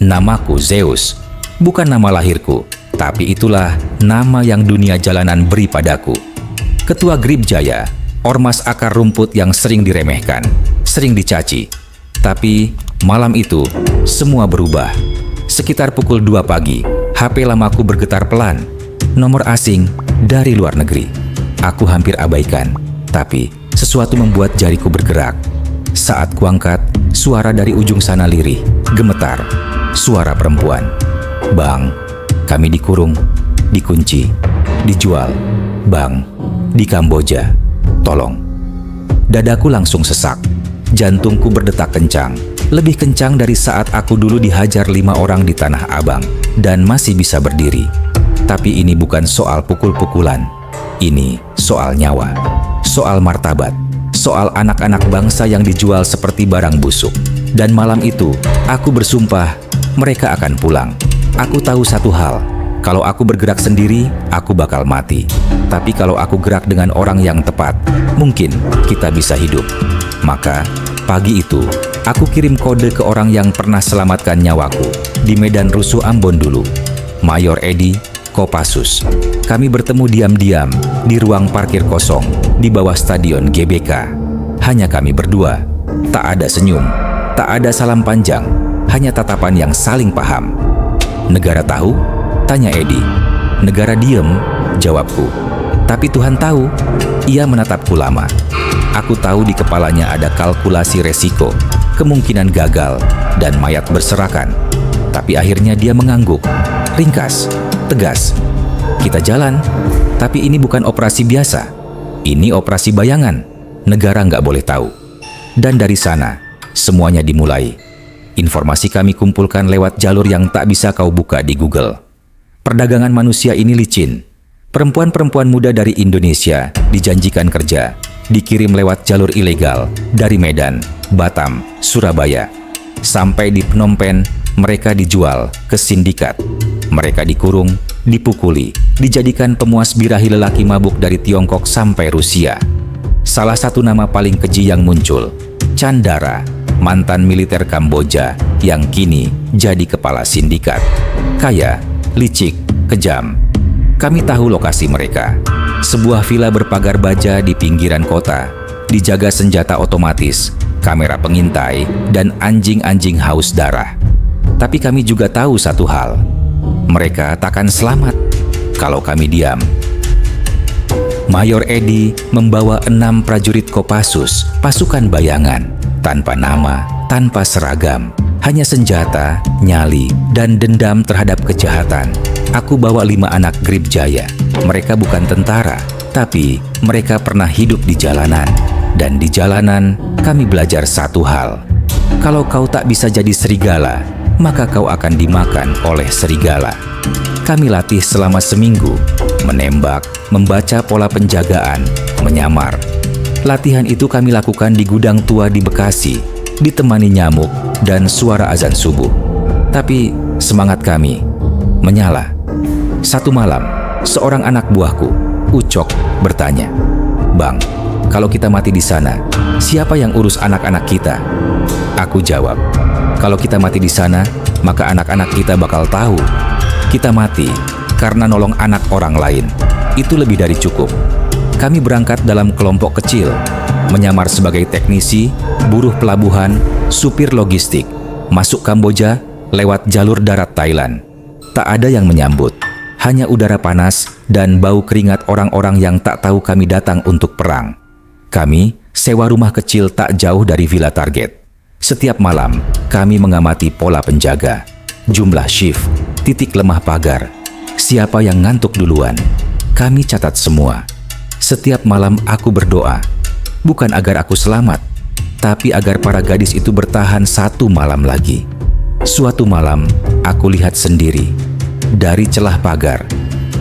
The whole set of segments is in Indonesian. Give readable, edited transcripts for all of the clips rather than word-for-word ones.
Namaku Zeus. Bukan nama lahirku, tapi itulah nama yang dunia jalanan beri padaku. Ketua Grip Jaya, ormas akar rumput yang sering diremehkan, sering dicaci. Tapi malam itu semua berubah. Sekitar pukul 2 pagi, HP lamaku bergetar pelan. Nomor asing dari luar negeri. Aku hampir abaikan, tapi sesuatu membuat jariku bergerak. Saat kuangkat, suara dari ujung sana lirih, gemetar. Suara perempuan. Bang, kami dikurung, dikunci, dijual. Bang, di Kamboja. Tolong. Dadaku langsung sesak. Jantungku berdetak kencang. Lebih kencang dari saat aku dulu dihajar 5 orang di Tanah Abang dan masih bisa berdiri. Tapi ini bukan soal pukul-pukulan. Ini soal nyawa. Soal martabat. Soal anak-anak bangsa yang dijual seperti barang busuk. Dan malam itu, aku bersumpah mereka akan pulang. Aku tahu satu hal, kalau aku bergerak sendiri, aku bakal mati. Tapi kalau aku gerak dengan orang yang tepat, mungkin kita bisa hidup. Maka, pagi itu, aku kirim kode ke orang yang pernah selamatkan nyawaku di medan rusuh Ambon dulu, Mayor Edi Kopassus. Kami bertemu diam-diam di ruang parkir kosong di bawah stadion GBK. Hanya kami berdua, tak ada senyum, tak ada salam panjang, hanya tatapan yang saling paham. Negara tahu? Tanya Edi. Negara diem, jawabku. Tapi Tuhan tahu. Ia menatapku lama. Aku tahu di kepalanya ada kalkulasi resiko, kemungkinan gagal, dan mayat berserakan. Tapi akhirnya dia mengangguk. Ringkas, tegas. Kita jalan, tapi ini bukan operasi biasa. Ini operasi bayangan. Negara nggak boleh tahu. Dan dari sana, semuanya dimulai. Informasi kami kumpulkan lewat jalur yang tak bisa kau buka di Google. Perdagangan manusia ini licin. Perempuan-perempuan muda dari Indonesia dijanjikan kerja, dikirim lewat jalur ilegal dari Medan, Batam, Surabaya. Sampai di Phnom Penh, mereka dijual ke sindikat. Mereka dikurung, dipukuli, dijadikan pemuas birahi lelaki mabuk dari Tiongkok sampai Rusia. Salah satu nama paling keji yang muncul, Chandra, mantan militer Kamboja yang kini jadi kepala sindikat. Kaya, licik, kejam. Kami tahu lokasi mereka. Sebuah villa berpagar baja di pinggiran kota, dijaga senjata otomatis, kamera pengintai, dan anjing-anjing haus darah. Tapi kami juga tahu satu hal. Mereka takkan selamat kalau kami diam. Mayor Edi membawa 6 prajurit Kopassus, pasukan bayangan. Tanpa nama, tanpa seragam, hanya senjata, nyali, dan dendam terhadap kejahatan. Aku bawa 5 anak Grip Jaya. Mereka bukan tentara, tapi mereka pernah hidup di jalanan. Dan di jalanan, kami belajar satu hal. Kalau kau tak bisa jadi serigala, maka kau akan dimakan oleh serigala. Kami latih selama seminggu, menembak, membaca pola penjagaan, menyamar. Latihan itu kami lakukan di gudang tua di Bekasi, ditemani nyamuk dan suara azan subuh. Tapi semangat kami menyala. Satu malam, seorang anak buahku, Ucok, bertanya, "Bang, kalau kita mati di sana, siapa yang urus anak-anak kita?" Aku jawab, "Kalau kita mati di sana, maka anak-anak kita bakal tahu. Kita mati karena nolong anak orang lain. Itu lebih dari cukup." Kami berangkat dalam kelompok kecil, menyamar sebagai teknisi, buruh pelabuhan, supir logistik, masuk Kamboja lewat jalur darat Thailand. Tak ada yang menyambut, hanya udara panas dan bau keringat orang-orang yang tak tahu kami datang untuk perang. Kami sewa rumah kecil tak jauh dari villa target. Setiap malam, kami mengamati pola penjaga, jumlah shift, titik lemah pagar, siapa yang ngantuk duluan. Kami catat semua. Setiap malam aku berdoa, bukan agar aku selamat, tapi agar para gadis itu bertahan 1 malam lagi. Suatu malam, aku lihat sendiri, dari celah pagar,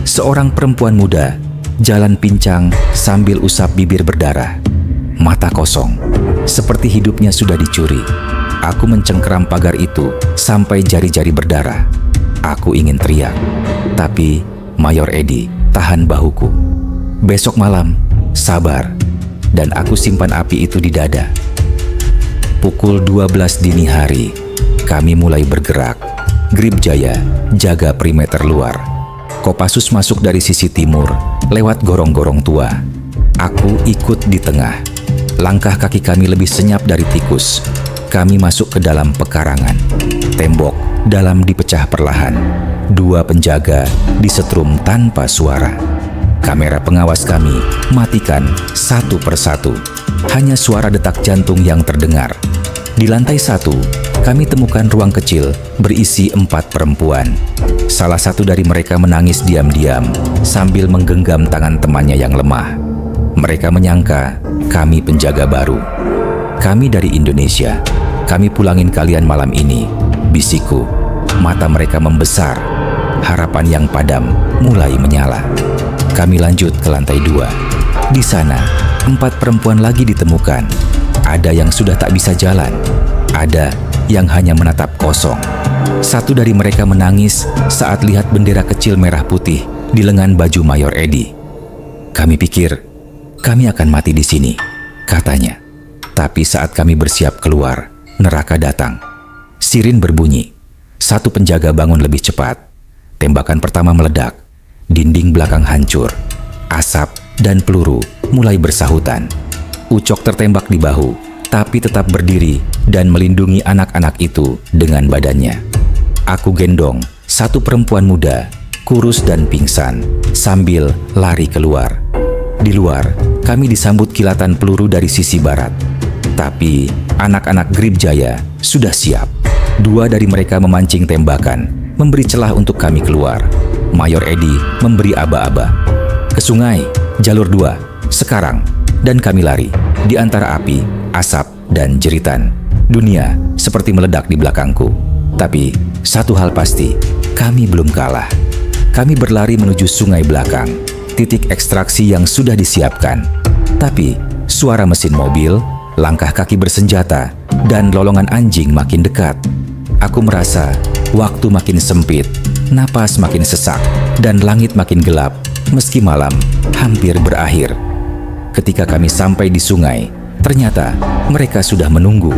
seorang perempuan muda jalan pincang sambil usap bibir berdarah. Mata kosong, seperti hidupnya sudah dicuri. Aku mencengkeram pagar itu sampai jari-jari berdarah. Aku ingin teriak, tapi Mayor Edi tahan bahuku. Besok malam, sabar, dan aku simpan api itu di dada. Pukul 12 dini hari, kami mulai bergerak. Grip Jaya jaga perimeter luar. Kopassus masuk dari sisi timur, lewat gorong-gorong tua. Aku ikut di tengah. Langkah kaki kami lebih senyap dari tikus. Kami masuk ke dalam pekarangan. Tembok dalam dipecah perlahan. Dua penjaga disetrum tanpa suara. Kamera pengawas kami matikan satu persatu. Hanya suara detak jantung yang terdengar. Di lantai 1, kami temukan ruang kecil berisi 4 perempuan. Salah satu dari mereka menangis diam-diam sambil menggenggam tangan temannya yang lemah. Mereka menyangka kami penjaga baru. Kami dari Indonesia. Kami pulangin kalian malam ini, bisikku. Mata mereka membesar. Harapan yang padam mulai menyala. Kami lanjut ke lantai 2. Di sana, 4 perempuan lagi ditemukan. Ada yang sudah tak bisa jalan. Ada yang hanya menatap kosong. Satu dari mereka menangis saat lihat bendera kecil merah putih di lengan baju Mayor Edi. Kami pikir, kami akan mati di sini, katanya. Tapi saat kami bersiap keluar, neraka datang. Sirin berbunyi. Satu penjaga bangun lebih cepat. Tembakan pertama meledak. Dinding belakang hancur. Asap dan peluru mulai bersahutan. Ucok tertembak di bahu, tapi tetap berdiri dan melindungi anak-anak itu dengan badannya. Aku gendong satu perempuan muda, kurus dan pingsan, sambil lari keluar. Di luar, kami disambut kilatan peluru dari sisi barat. Tapi anak-anak Grip Jaya sudah siap. 2 dari mereka memancing tembakan, memberi celah untuk kami keluar. Mayor Edi memberi aba-aba. Ke sungai, jalur 2, sekarang. Dan kami lari, di antara api, asap, dan jeritan. Dunia seperti meledak di belakangku. Tapi, satu hal pasti, kami belum kalah. Kami berlari menuju sungai belakang, titik ekstraksi yang sudah disiapkan. Tapi, suara mesin mobil, langkah kaki bersenjata, dan lolongan anjing makin dekat. Aku merasa waktu makin sempit, napas makin sesak, dan langit makin gelap, meski malam hampir berakhir. Ketika kami sampai di sungai, ternyata mereka sudah menunggu.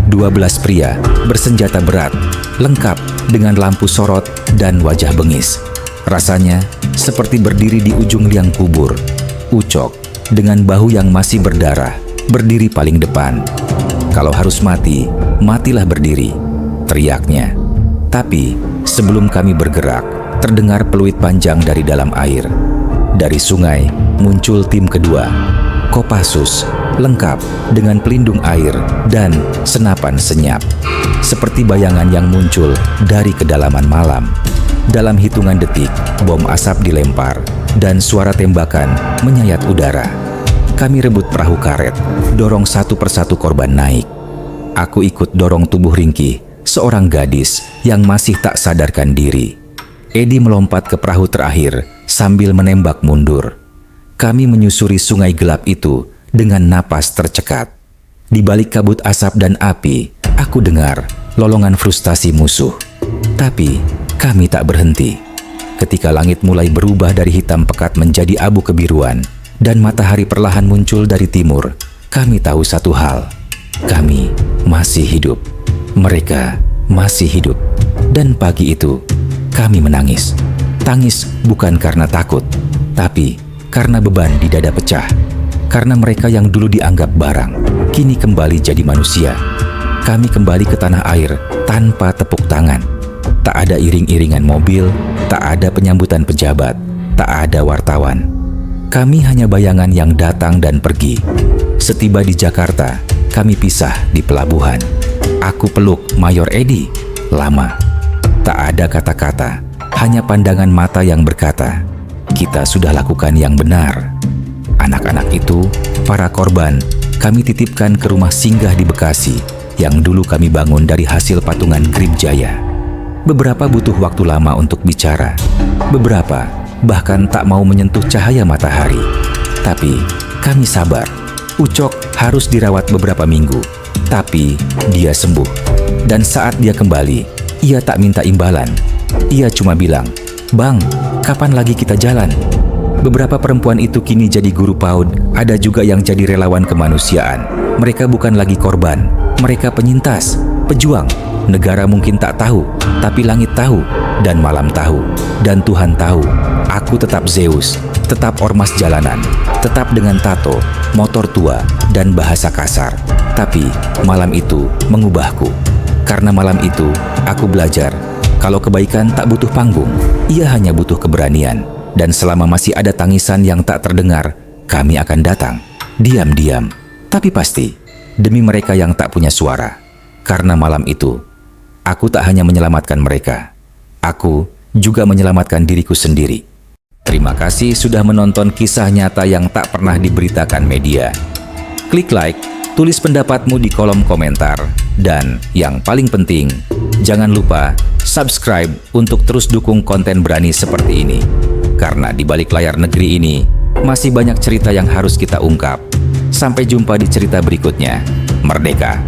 12 pria bersenjata berat, lengkap dengan lampu sorot dan wajah bengis. Rasanya seperti berdiri di ujung liang kubur. Ucok dengan bahu yang masih berdarah, berdiri paling depan. Kalau harus mati, matilah berdiri, teriaknya. Tapi sebelum kami bergerak, terdengar peluit panjang dari dalam air. Dari sungai muncul tim kedua, Kopassus, lengkap dengan pelindung air dan senapan senyap. Seperti bayangan yang muncul dari kedalaman malam. Dalam hitungan detik, bom asap dilempar dan suara tembakan menyayat udara. Kami rebut perahu karet, dorong satu persatu korban naik. Aku ikut dorong tubuh ringkih seorang gadis yang masih tak sadarkan diri. Edi melompat ke perahu terakhir sambil menembak mundur. Kami menyusuri sungai gelap itu dengan napas tercekat. Di balik kabut asap dan api, aku dengar lolongan frustasi musuh. Tapi kami tak berhenti. Ketika langit mulai berubah dari hitam pekat menjadi abu kebiruan dan matahari perlahan muncul dari timur, kami tahu satu hal. Kami masih hidup. Mereka masih hidup. Dan pagi itu, kami menangis. Tangis bukan karena takut, tapi karena beban di dada pecah. Karena mereka yang dulu dianggap barang, kini kembali jadi manusia. Kami kembali ke tanah air tanpa tepuk tangan. Tak ada iring-iringan mobil, tak ada penyambutan pejabat, tak ada wartawan. Kami hanya bayangan yang datang dan pergi. Setiba di Jakarta, kami pisah di pelabuhan. Aku peluk Mayor Edi, lama. Tak ada kata-kata, hanya pandangan mata yang berkata, kita sudah lakukan yang benar. Anak-anak itu, para korban, kami titipkan ke rumah singgah di Bekasi yang dulu kami bangun dari hasil patungan Grip Jaya. Beberapa butuh waktu lama untuk bicara. Beberapa bahkan tak mau menyentuh cahaya matahari. Tapi kami sabar. Ucok harus dirawat beberapa minggu, tapi dia sembuh. Dan saat dia kembali, ia tak minta imbalan. Ia cuma bilang, "Bang, kapan lagi kita jalan?" Beberapa perempuan itu kini jadi guru PAUD, ada juga yang jadi relawan kemanusiaan. Mereka bukan lagi korban, mereka penyintas, pejuang, Negara mungkin tak tahu, tapi langit tahu, dan malam tahu, dan Tuhan tahu. Aku tetap Zeus, tetap ormas jalanan, tetap dengan tato, motor tua, dan bahasa kasar. Tapi malam itu mengubahku. Karena malam itu, aku belajar kalau kebaikan tak butuh panggung, ia hanya butuh keberanian. Dan selama masih ada tangisan yang tak terdengar, kami akan datang, diam-diam, tapi pasti, demi mereka yang tak punya suara. Karena malam itu, aku tak hanya menyelamatkan mereka, aku juga menyelamatkan diriku sendiri. Terima kasih sudah menonton kisah nyata yang tak pernah diberitakan media. Klik like, tulis pendapatmu di kolom komentar, dan yang paling penting, jangan lupa subscribe untuk terus dukung konten berani seperti ini. Karena di balik layar negeri ini, masih banyak cerita yang harus kita ungkap. Sampai jumpa di cerita berikutnya. Merdeka!